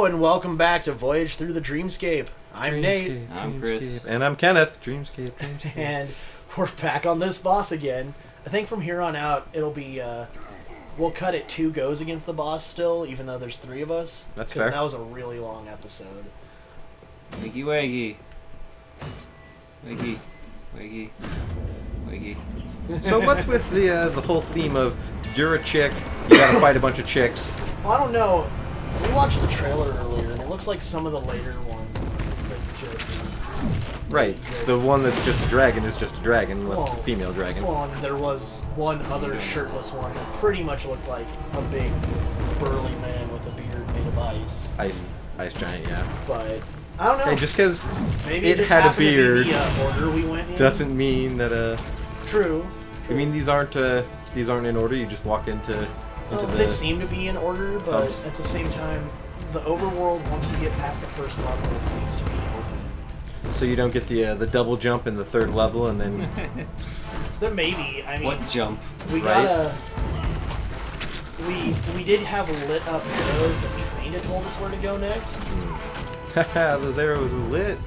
Hello and welcome back to Voyage Thru the Dreamscape. I'm Nate. I'm Chris. And I'm Kenneth. Dreamscape. And we're back on this boss again. I think from here on out, it'll be, we'll cut it 2 goes against the boss still, even though there's 3 of us. That's fair. Because that was a really long episode. Wiggy waggy. Wiggy. Wiggy. Wiggy. So what's with the whole theme of you're a chick, you gotta fight a bunch of chicks? Well, I don't know. We watched the trailer earlier, and it looks like some of the later ones, like Jotun. Right. The one that's just a dragon is just a dragon, unless it's a female dragon. Well, and there was one other shirtless one that pretty much looked like a big, burly man with a beard made of ice. Ice giant, yeah. But I don't know. Hey, just because Maybe it just had a happened to be beard the order we went in. doesn't mean that True. I mean these aren't in order. You just walk into the. They seem to be in order, but hubs. at the same time, the overworld, once you get past the first level, seems to be open. So you don't get the double jump in the 3rd level, and then There may be. I mean, What jump? we right? gotta. We did have lit up arrows that kind of told us where to go next. haha, those arrows are lit.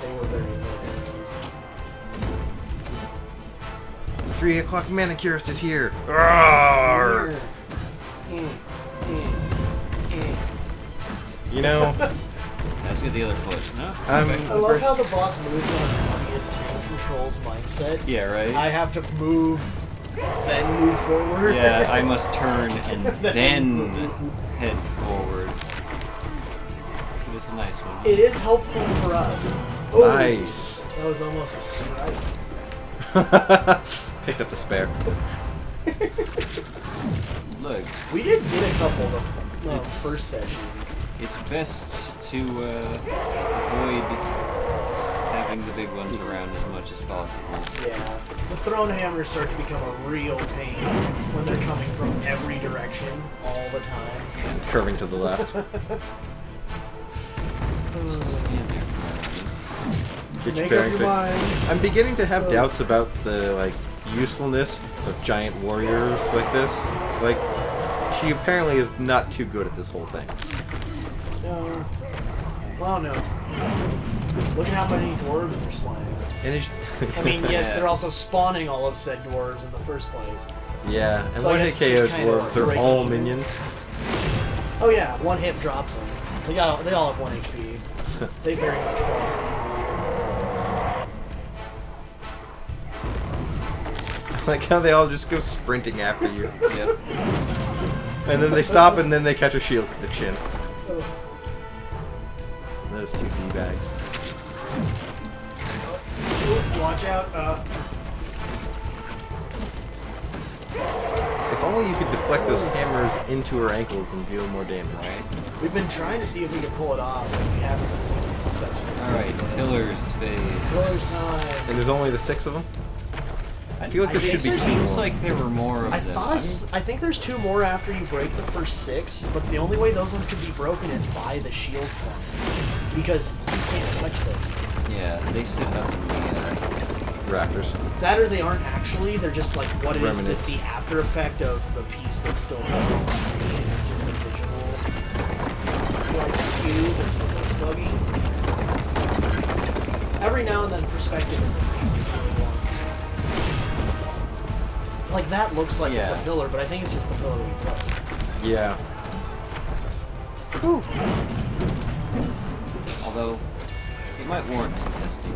They were very lit arrows. 3 o'clock manicurist is here. Roar! You know, Let's get the other foot. No? I'm Okay. I love how the boss moved on obvious tank controls mindset. Yeah, right? I have to move, then move forward. Yeah, I must turn and then head forward. It was a nice one. It is helpful for us. Oh, nice. that was almost a strike. Picked up the spare. Look, We did get a couple the It's- first session. it's best to avoid having the big ones around as much as possible. Yeah. The thrown hammers start to become a real pain when they're coming from every direction all the time. Curving to the left. Just stand there. Get your Make up bearings your right. mind. I'm beginning to have doubts about the usefulness of giant warriors like this. Like, she apparently is not too good at this whole thing. Well, no. Look at how many dwarves they're slaying. And it's, I mean, yes, Yeah. they're also spawning all of said dwarves in the first place. yeah, and So I one guess hit it's KO just kind of dwarves, they're breaking all even. minions. Oh yeah, one hit drops them. They all have 1 HP. They very much fall. Like how they all just go sprinting after you. Yep. And then they stop and then they catch a shield with the chin. Oh. Those 2 D-bags. Ooh, watch out. If only you could deflect those hammers into her ankles and deal more damage. Right. We've been trying to see if we can pull it off, but we haven't been successful. Alright, pillars phase. Pillars time. And there's only the 6 of them? I feel like there I should be guess 2 Seems more. like there were more of I them. thought I think there's 2 more after you break the first 6, but the only way those ones could be broken is by the shield form, because you can't touch them. Yeah, they sit up in the Raptors. That or they aren't actually. They're just like what it is. It's Remnants. the after effect of the piece that's still there. And it's just a visual like cue that just looks buggy. Every now and then, perspective in this game is really long. Like that looks like it's a Yeah. pillar, but I think it's just the pillar we broke. Yeah. although it might warrant some testing.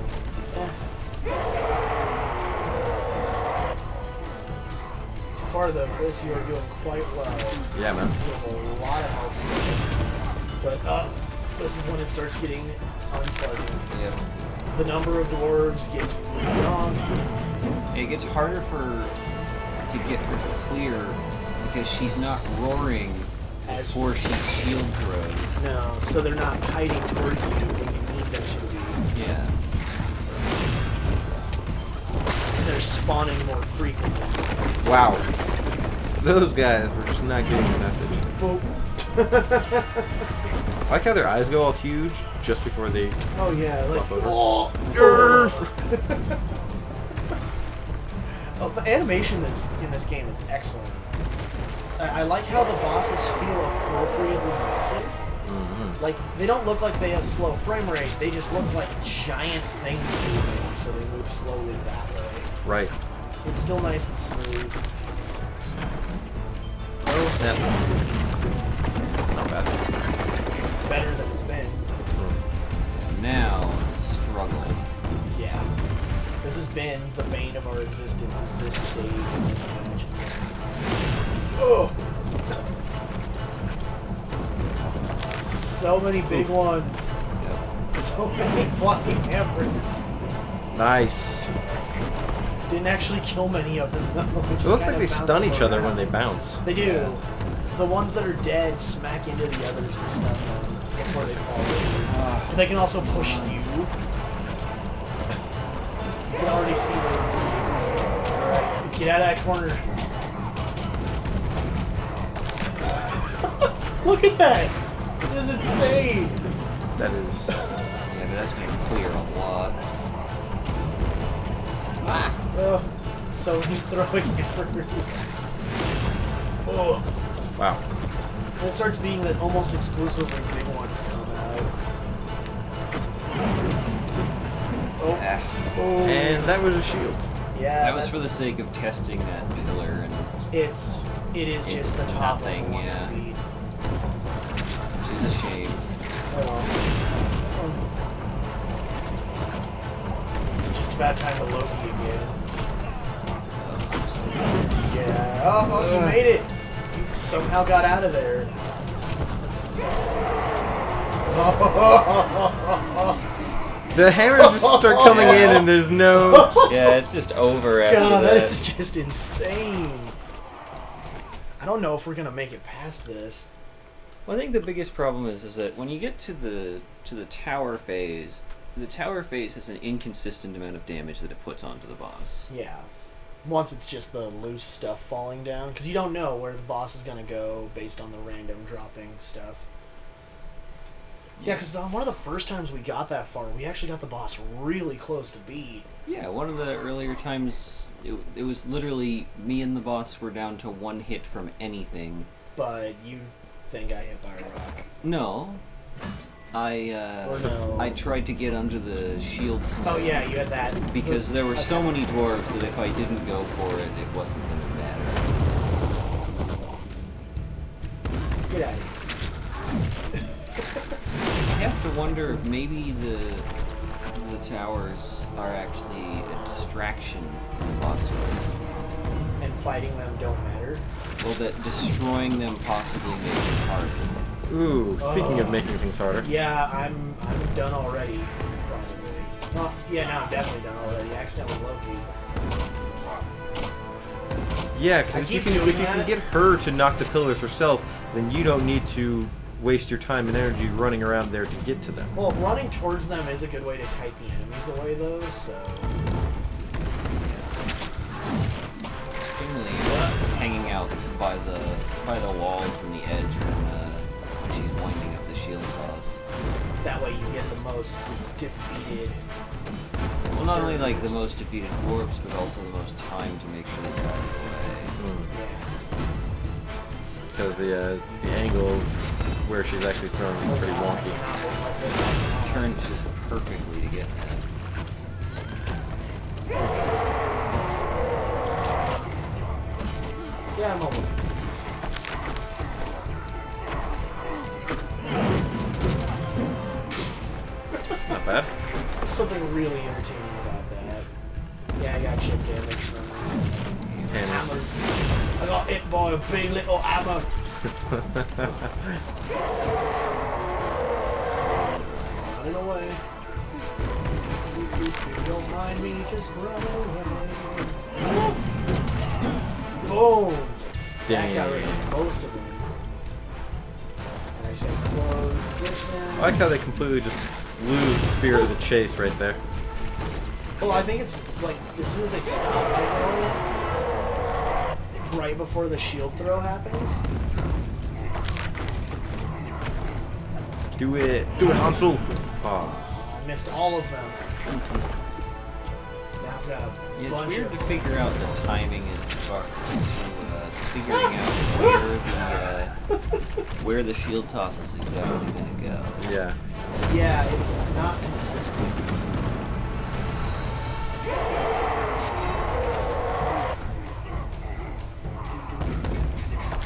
So far, though, Chris, you are doing quite well. Yeah, man. You have a lot of health still. But this is when it starts getting unpleasant. Yep. The number of dwarves gets really long. It gets harder to get her clear because she's not roaring As before she shield throws. No, so they're not kiting towards you when you need them to be. Yeah. They're spawning more frequently. Wow. Those guys were just not getting the message. Boop. I like how their eyes go all huge just before they... Oh yeah, like Flop over. oh, Nerf! oh, the animation in this game is excellent. I like how the bosses feel appropriately massive. Mm-hmm. like, they don't look like they have slow frame rate. They just look like giant things moving, so they move slowly that way. Right. It's still nice and smooth. Oh, yeah. Not bad. Better than it's been. Now, the struggle. Yeah. This has been the bane of our existence, is this stage in this match. Oh! So many big ones. Yep. So many flying hammers. Nice. Didn't actually kill many of them, though. It looks like they stun each other when they bounce. They do. The ones that are dead smack into the others and stun them before they fall over. But they can also push you. You can already see what's in. Alright, get out of that corner. Look at that! It is insane! That is... Yeah, but that's going to clear a lot. Ah! Oh, so many throwing hammers. Oh. Wow. And it starts being that almost exclusively big ones come out. Oh. Ah. Oh. And that was a shield. Yeah. That was for the sake of testing that pillar, and It is just the top nothing, of one yeah. beat. which is a shame. Oh well. It's just about time to Loki again. Yeah. Oh, you made it! You somehow got out of there. The hammers just start coming in and there's no... Yeah, it's just over after God, that. that is just insane. I don't know if we're gonna make it past this. Well, I think the biggest problem is that when you get to the tower phase, the tower phase has an inconsistent amount of damage that it puts onto the boss. Yeah. Once it's just the loose stuff falling down, because you don't know where the boss is gonna go based on the random dropping stuff. Yeah, because one of the first times we got that far, we actually got the boss really close to beat. Yeah, one of the earlier times, it was literally me and the boss were down to one hit from anything. But you think I hit by a rock? No. Or no. I tried to get under the shield snow. Oh yeah, you had that. Because there were so many dwarves that if I didn't go for it, it wasn't going to matter. Get out of here. I have to wonder if maybe the towers are actually a distraction in the boss fight. And fighting them don't matter. Well, that destroying them possibly makes it harder. Ooh, speaking of making things harder. Yeah, I'm done already, probably. Well, yeah, now I'm definitely done already. Accidentally Loki. Yeah, because if you can get her to knock the pillars herself, then you don't need to waste your time and energy running around there to get to them. Well, running towards them is a good way to kite the enemies away, though, so... Generally, hanging out by the walls and the edge when she's winding up the shield toss. That way you get the most defeated... Well, not only like the most defeated dwarves, but also the most time to make sure they drive away. Yeah. Because the angle of where she's actually thrown is pretty wonky. Turns just perfectly to get that. Yeah, I'm over. Not bad. There's something really entertaining about that. Yeah, I got chip damage from hammers. I got hit by a big little hammer. Running away. If you don't mind me, just run away. Boom! That got rid of most of them. And I said close the distance. I like how they completely just lose the spirit of the chase right there. Well, I think it's like as soon as they stop the throw, right before the shield throw happens. Do it, Hansel! Oh. I missed all of them. Now I've got a Yeah, it's bunch weird of... to figure out the timing as far as to figuring out where the shield toss is exactly going to go. Yeah. Yeah, it's not consistent.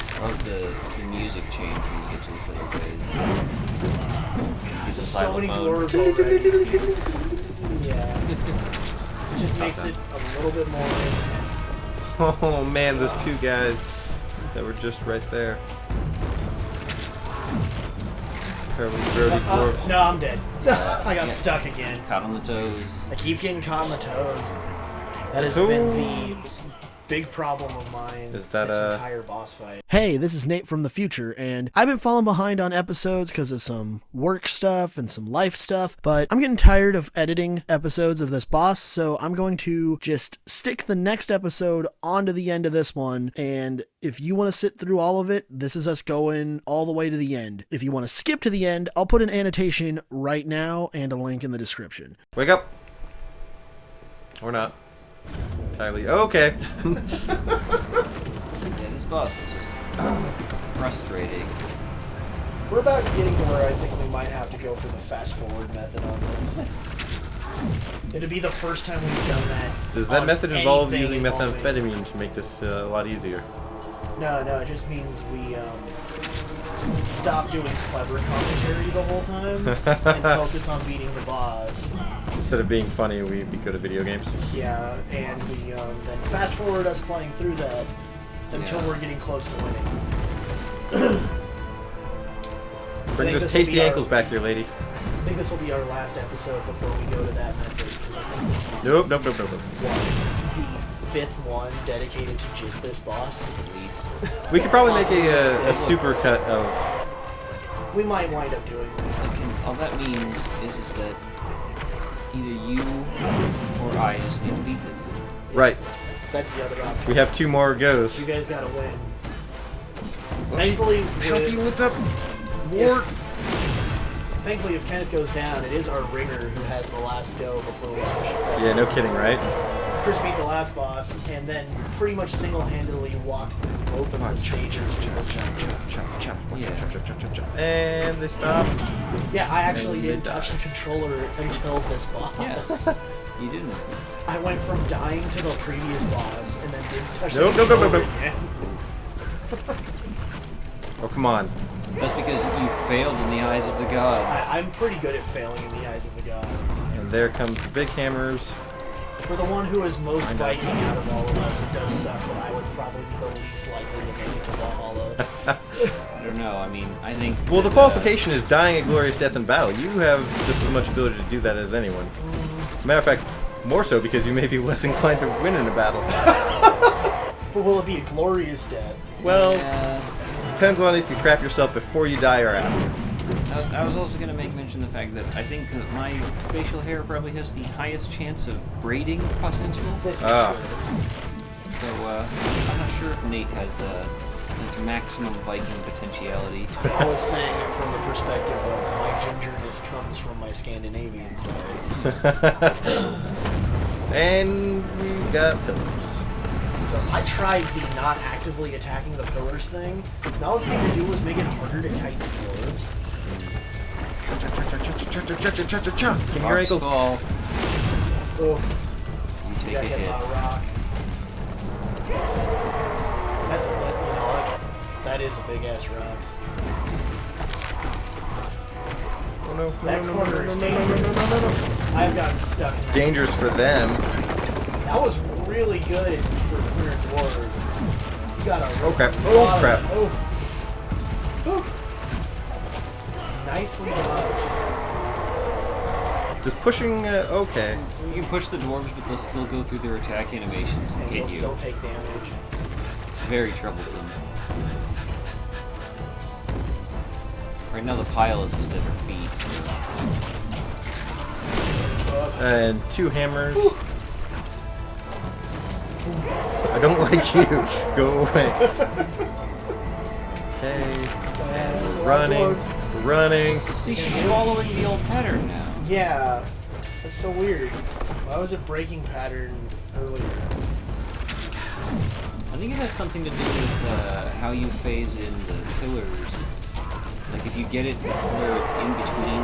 I love the music change when you get to the pillar phase. It's a So many xylophone. dwarves already. Yeah. It just makes it a little bit more intense. Oh man, those two guys that were just right there. Apparently grody dwarves. No, I'm dead. I got Yeah. stuck again. Caught on the toes. I keep getting caught on the toes. That has been the big problem of mine Is that, this entire boss fight. Hey, this is Nate from the future, and I've been falling behind on episodes because of some work stuff and some life stuff, but I'm getting tired of editing episodes of this boss, so I'm going to just stick the next episode onto the end of this one, and if you want to sit through all of it, this is us going all the way to the end. If you want to skip to the end, I'll put an annotation right now and a link in the description. Wake up! Or not. Entirely. Okay. Yeah, this boss is just frustrating. We're about getting to where I think we might have to go for the fast forward method on this. It'd be the first time we've done that. Does that on method involve anything using involving- methamphetamine to make this a lot easier? No, it just means we stop doing clever commentary the whole time and focus on beating the boss. Instead of being funny, we'd be good at video games. Yeah, and we then fast forward us playing through that until Yeah. we're getting close to winning. Bring think those this will tasty be our- ankles back here, lady. I think this will be our last episode before we go to that method, because I think this is Nope. what, the fifth one dedicated to just this boss. At least. We could probably make Possibly a six. super cut of. We might wind up doing that. All that means is that either you or I just need to beat this. Right. That's the other option. We have 2 more goes. You guys gotta win. Thankfully, with the Thankfully, if Kenneth goes down, it is our ringer who has the last go before we switch to Yeah, no kidding, right? Chris beat the last boss, and then pretty much single-handedly walked through both of the stages for this section. And they stop. Yeah, I actually And they didn't touch die. the controller until this boss. Yes. You didn't. I went from dying to the previous boss, and then didn't touch Nope, the nope, nope, controller nope, nope. again. Oh, come on. That's because you failed in the eyes of the gods. I'm pretty good at failing in the eyes of the gods. And there comes the big hammers. For the one who is most Find out. Viking out of all of us, it does suck that I would probably be the least likely to make it to Valhalla. I don't know. I mean, I think. Well, the that, qualification is dying a glorious death in battle. You have just as much ability to do that as anyone. Matter of fact, more so because you may be less inclined to win in a battle. But will it be a glorious death? Well, Yeah. depends on if you crap yourself before you die or after. I was also going to make mention of the fact that I think my facial hair probably has the highest chance of braiding potential. This is Ah. true. So I'm not sure if Nate has maximum Viking potentiality. I was saying it from the perspective of my gingerness comes from my Scandinavian side. And we got pillars. So I tried the not actively attacking the pillars thing, and all it seemed to do was make it harder to kite the dwarves. Give me your Rocks ankles. fall. Oh, You you take got a hit hit. by a rock. That's a, you know what? That is a big ass rock. Oh no, That corner is dangerous. I've gotten stuck in that. dangerous for them. That was really good for clearing dwarves. You got a Oh crap. lot Oh of- crap. oh. Oh. Nicely done. Just pushing, okay. You can push the dwarves, but they'll still go through their attack animations and And you'll hit you. still take damage. It's very troublesome. Right now the pile is just at her feet. And 2 hammers. I don't like you. Go away. Okay. That's a lot of Running. dwarves. Running. See, she's following the old pattern now. Yeah, that's so weird. Why was it breaking pattern earlier? I think it has something to do with how you phase in the pillars. Like if you get it where it's in between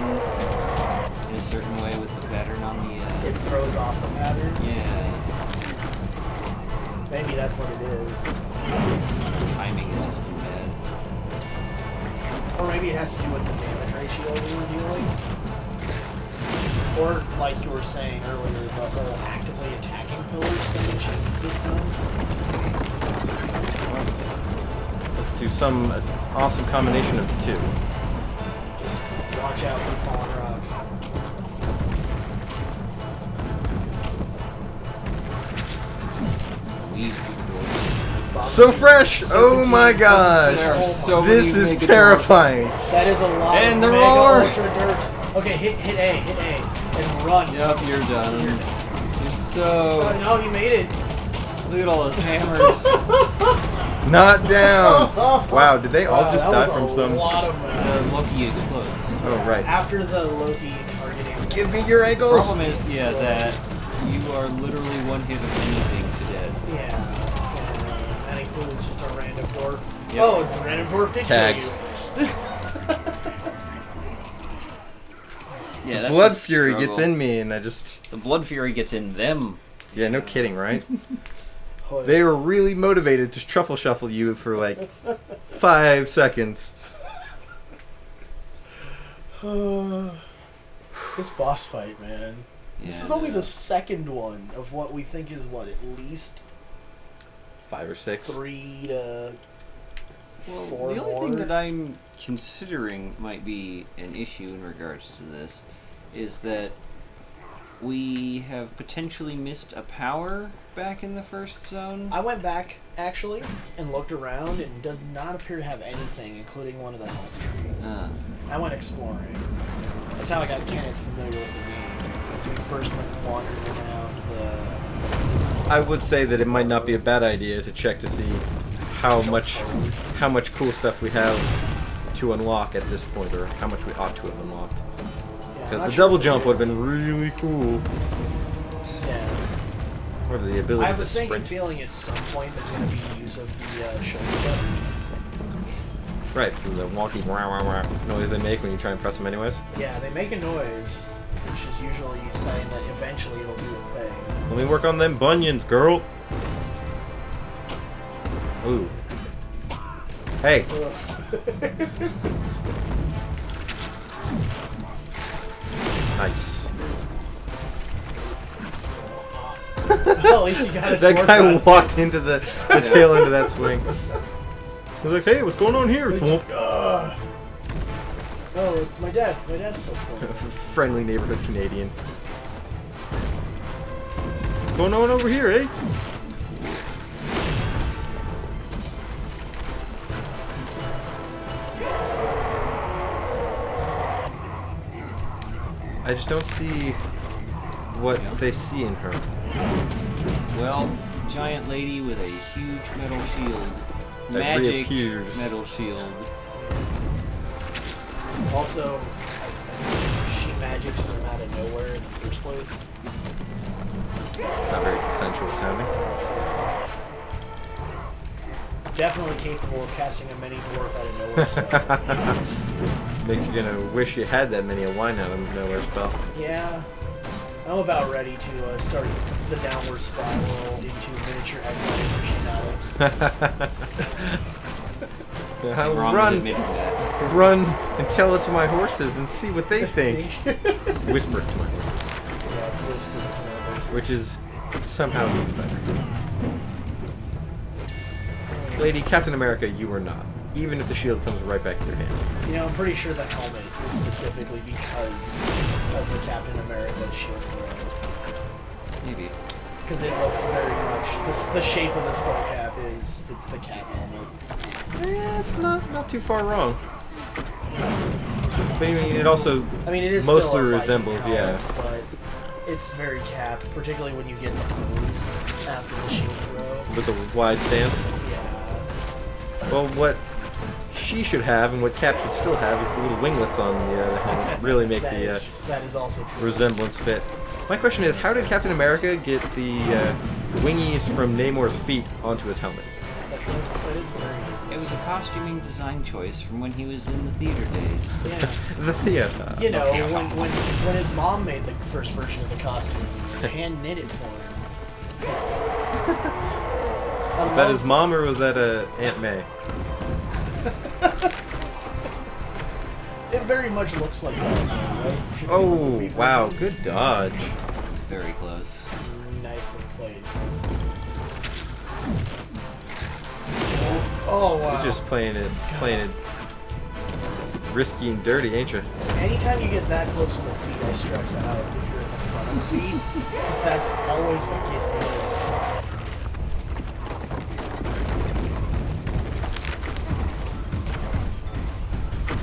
in a certain way with the pattern on the... It throws off the pattern? Yeah. Maybe that's what it is. The timing has just been bad. Or maybe it has to do with the damage ratio we were dealing. Or, like you were saying earlier, the whole actively attacking pillars thing changes it some. Let's do some awesome combination of the two. Just watch out for falling rocks. Weave through the doors. So fresh! Oh my gosh! There are so This many is mega terrifying. That is a lot And of the mega roar! ultra derps. Okay, hit A, and run. Yep, you're done. You're Oh, so... no, he made it. Look at all those hammers. Not down! Wow, did they all Wow, just that die was from a some... lot of them. Loki explodes. Oh, right. After the Loki targeting. Give me your ankles! Problem is, yeah, that you are literally one hit of anything to dead. Yeah. That includes just a random dwarf. Yep. Oh, the random dwarf did Tagged. kill you. Yeah, that's Blood the Fury struggle. gets in me and I just... The Blood Fury gets in them. Yeah, no kidding, right? Hood. They were really motivated to truffle shuffle you for like 5 seconds. This boss fight, man. This Yeah, is only no. the second one of what we think is, what, at least 5 or 6. 3 to Well, 4 the only more? thing that I'm considering might be an issue in regards to this is that we have potentially missed a power back in the first zone. I went back, actually, and looked around, and does not appear to have anything, including one of the health trees. I went exploring. That's how I got Kenneth familiar with the game. As we first went wandering around the... I would say that it might not be a bad idea to check to see how much cool stuff we have to unlock at this point, or how much we ought to have unlocked. Yeah, I'm Because not the sure double if it jump is. would have been really cool. Yeah. Or the ability I have to a sinking sprint. feeling at some point there's going to be use of the shoulder buttons. Right, from the wonky wah, wah, wah noise they make when you try and press them anyways. Yeah, they make a noise, which is usually saying that eventually it'll do a thing. Let me work on them bunions, girl. Ooh. Hey. Ugh. Nice. Well, at least you got a That dwarf guy out. walked into the tail end of that swing. He was like, hey, what's going on here? Thwomp. Ugh. Oh, it's my dad. My dad's still playing. Friendly neighborhood Canadian. What's going on over here, eh? I just don't see what they see in her. Well, giant lady with a huge metal shield. That Magic reappears. metal shield. Also, she magics them out of nowhere in the first place. Not very consensual sounding. Definitely capable of casting a mini dwarf out of nowhere spell. Makes you gonna wish you had that many a wine out of nowhere spell. Yeah. I'm about ready to start the downward spiral into miniature eggplant aficionado. I'll Wrong run, with admitting that. run, and tell it to my horses and see what they think. Yeah, Whisper it to my horses, it's whispered to others. which is somehow even better. Lady, Captain America, you are not. Even if the shield comes right back in your hand. You know, I'm pretty sure the helmet is specifically because of the Captain America shield throw. Maybe. Because it looks very much the shape of the skull cap is it's the cap helmet. Yeah, it's not too far wrong. But I mean, it also I mean, it is mostly still a Viking resembles, helmet, yeah. but it's very cap, particularly when you get the pose after the shield throw. with a wide stance. Yeah. Well, what she should have and what Cap should still have is the little winglets on the helmet. Really make the That is also true. resemblance fit. My question is, how did Captain America get the wingies from Namor's feet onto his helmet? is very good. It was a costuming design choice from when he was in the theater days. Yeah. The theater. You know, when his mom made the first version of the costume, hand knit it for him. Was that his mom or was that Aunt May? It very much looks like that, right? Oh, wow. Good dodge. It's very close. Nicely played. Oh, wow. You're just playing it risky and dirty, ain't you? Anytime you get that close to the feet, I stress out if you're at the front of the feet, because that's always what gets me.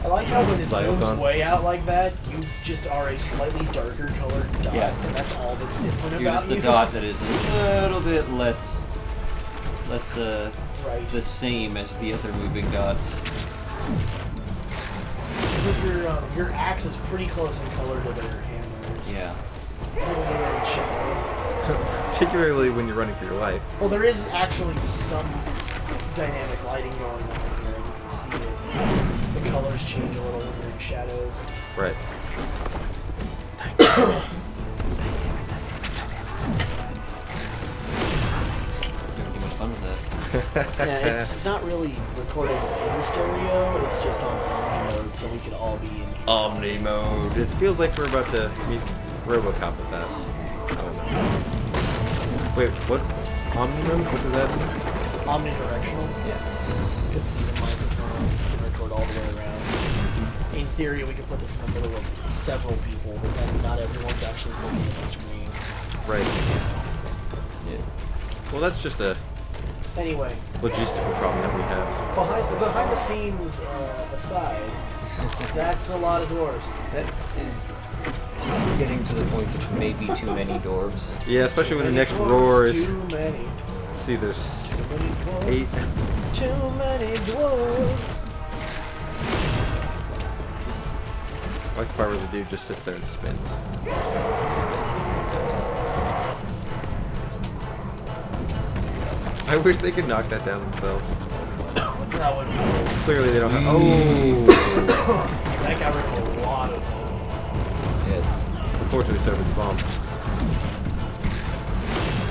I like how when it zooms way out like that, you just are a slightly darker colored dot, and that's all that's different You're about just you. a dot that is a little bit less right. the same as the other moving dots. Because your axe is pretty close in color to their hammers. Yeah. Very shadow. Particularly when you're running for your life. Well, there is actually some dynamic lighting going on here. You can see it. The colors change a little when you're in shadows. Right. Having too much fun with that. Yeah, it's not really recording in stereo. It's just on Omni mode, so we could all be in here. Omni mode. It feels like we're about to meet RoboCop with that. I don't know. Wait, what? Omni mode? What does that mean? Omnidirectional. Yeah. You can see the microphone. You can record all the way around. In theory, we could put this in the middle of several people, but then not everyone's actually looking at the screen. Right. Yeah. Well, that's just a Anyway, logistical problem that we have. behind the scenes aside, that's a lot of dwarves. That is just getting to the point of maybe too many dwarves. Yeah, especially when the next Dwarves, roar is. Too many. Let's see, there's Too many dwarves. 8. Too many dwarves. I like the part where the dude just sits there and spins. I wish they could knock that down themselves. That would be Clearly they don't have. Oh! that got rid of a lot of them. Yes. Unfortunately, so did the bomb.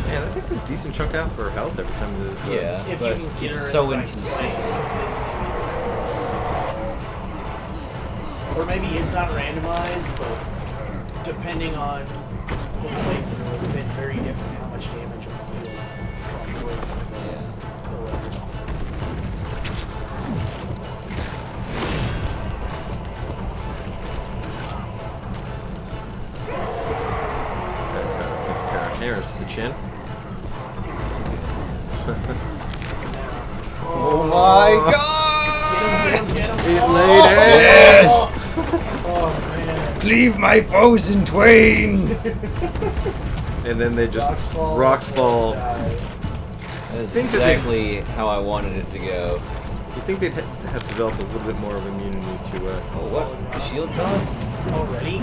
Man, that takes a decent chunk out for health every time the. Yeah, If but you can get it's her so in the right inconsistent. places, or maybe it's not randomized, but depending on the playthrough, it's been very different how much damage it will deal from the pillars. Pair of hairs to the chin. Oh my Get god! him, get him, It oh! ladies! Oh, man. Cleave my foes in twain! And then they just Rocks fall. die. That is Think that they- exactly how I wanted it to go. You think they'd have developed a little bit more of immunity to Oh, what? The shield toss? Already?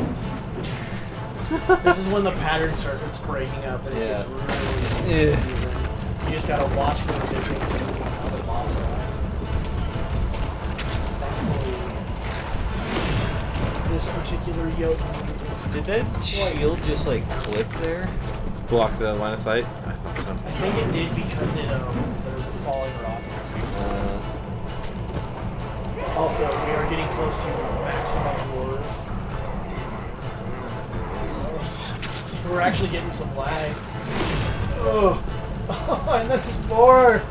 This is when the pattern starts breaking up and it Yeah. gets really Yeah. confusing. You just gotta watch for the visual cues on how the boss acts. Thankfully, this particular Jotun is... Did that shield just like clip there? block the line of sight? I thought so. I think it did because it there was a falling rock in the center. Also, we are getting close to maximum dwarf. See, we're actually getting some lag. Oh, and there's more.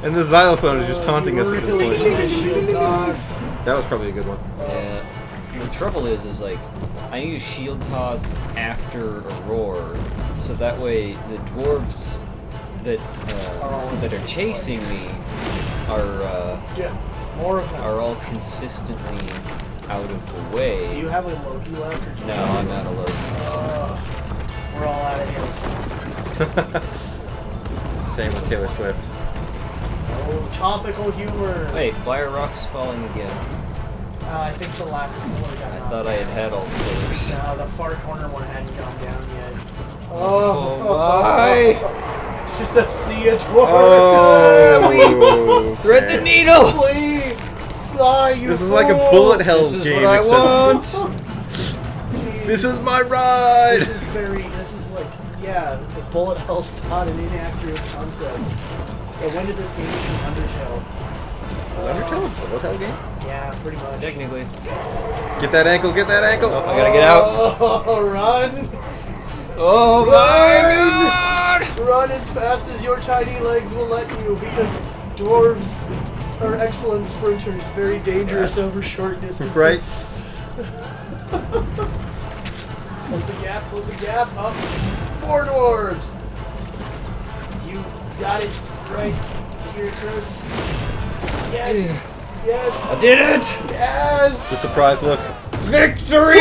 And the xylophone is just taunting us at this Really point. need a shield toss. That was probably a good one. Yeah. The trouble is like, I need a shield toss after a roar, so that way the dwarves that are chasing me are Yeah, more of them. are all consistently out of the Do way. you have a Loki left? Or do you No, have I'm not a Loki. We're all out of hailstones. Same with Taylor Swift. Oh, topical humor. Wait, why are rocks falling again? I think the last pillar got I knocked thought I had all the pillars. No, the far corner one hadn't gone down yet. Oh, why? It's just a sea of dwarves. Oh, Thread the needle! Flee! Fly, you This is fool! like a bullet hell This is game. what I except- want! This is my ride! This is like, yeah, the bullet hell's not an inaccurate concept. But when did this game become Undertale? Is Undertale a bullet hell game? Yeah, pretty much. Technically. Get that ankle, get that ankle! Oh, I gotta get out. Oh, run! Oh my god! Run as fast as your tiny legs will let you, because dwarves are excellent sprinters, very dangerous over short distances. Right. Close the gap, up. More dwarves! You got it right here, Chris. Yes! Yes! I did it! Yes! The surprise look. Victory!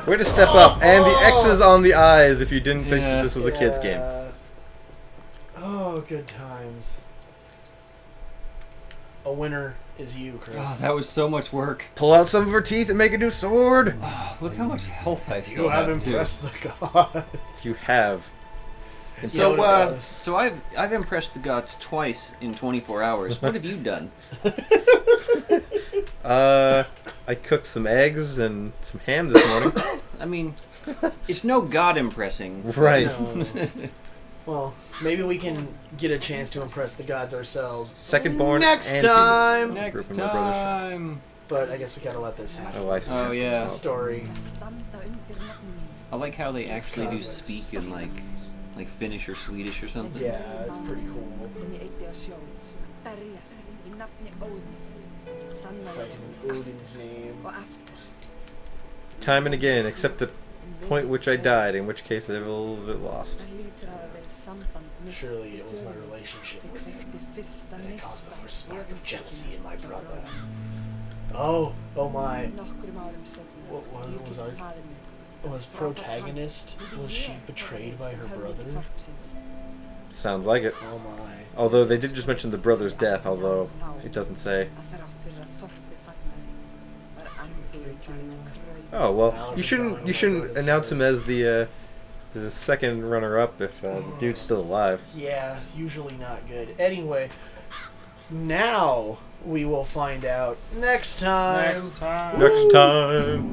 Way to step up. And the X's on the eyes if you didn't think that this was a kid's game. Oh, good times. A winner is you, Chris. Oh, that was so much work. Pull out some of her teeth and make a new sword. Oh, look how much health I still You have have too. impressed the gods. You have. You know So, what it was. so I've impressed the gods twice in 24 hours. What have you done? I cooked some eggs and some ham this morning. I mean, it's no god impressing. Right. No. Well, maybe we can get a chance to impress the gods ourselves. Second born next and time. female. Next Group of my brothers. time. But I guess we gotta let this happen. Oh, I see. Oh, yeah. Story. I like how they actually do speak in like Finnish or Swedish or something. Yeah, it's pretty cool. Fighting in Odin's name. Time and again, except the point which I died, in which case I will have lost. Surely it was my relationship with him that had caused the first spark of jealousy in my brother. Oh my. What was our... Was protagonist, was she betrayed by her brother? Sounds like it. Oh my. Although they did just mention the brother's death, although it doesn't say. Oh well, you shouldn't announce him as the second runner-up if the dude's still alive. Yeah, usually not good. Anyway, now we will find out next time. Next time.